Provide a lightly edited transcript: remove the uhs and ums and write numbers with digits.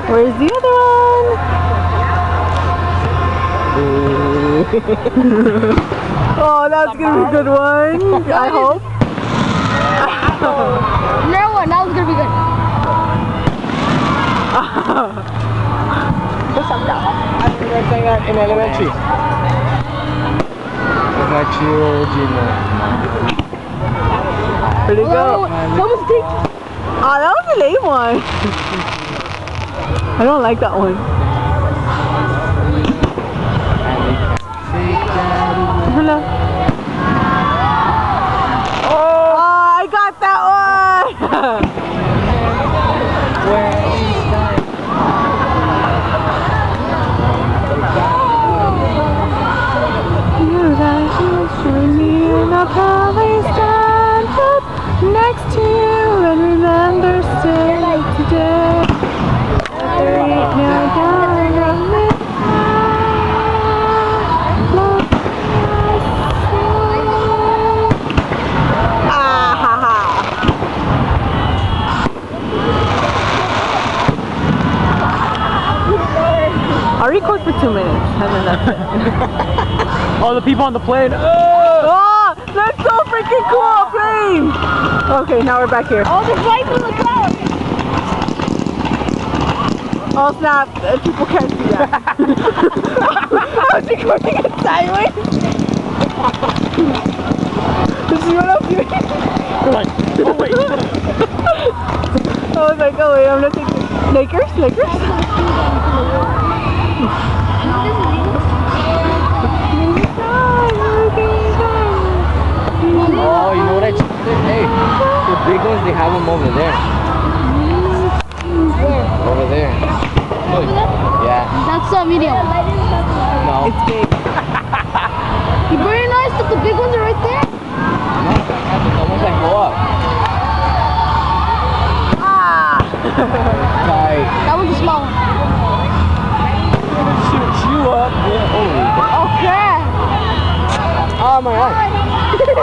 Where's the other one? Oh, that's gonna be a good one. I hope. Another one. That was gonna be good. I'm saying that in elementary. Elementary or junior. Where'd it go? That was big. Oh, that was a late one. I don't like that one. Hello. Oh, I got that one. Where is that? You guys should join me in a place stand up next to you and remember still today. There ain't no doubt of it. I'll record for 2 minutes and then that's it. Oh, the people on the plane. Oh, that's so freaking cool, plane! Okay, now we're back here. Oh, there's lights in the cloud. Oh snap, people can't see that. I was recording it sideways. Did you run up here? Like, oh wait. I was like, oh wait, I'm not thinking. Lakers? Lakers? Oh, you know what I checked? Hey, the big ones, they have them over there. Where? Over there. Look. Yeah. That's medium. No. It's big. You very nice that the big ones are right there. No, the ones that go up. Ah! Tight. That was a small one. Shoot you up. Yeah. Holy. Okay. Oh my God.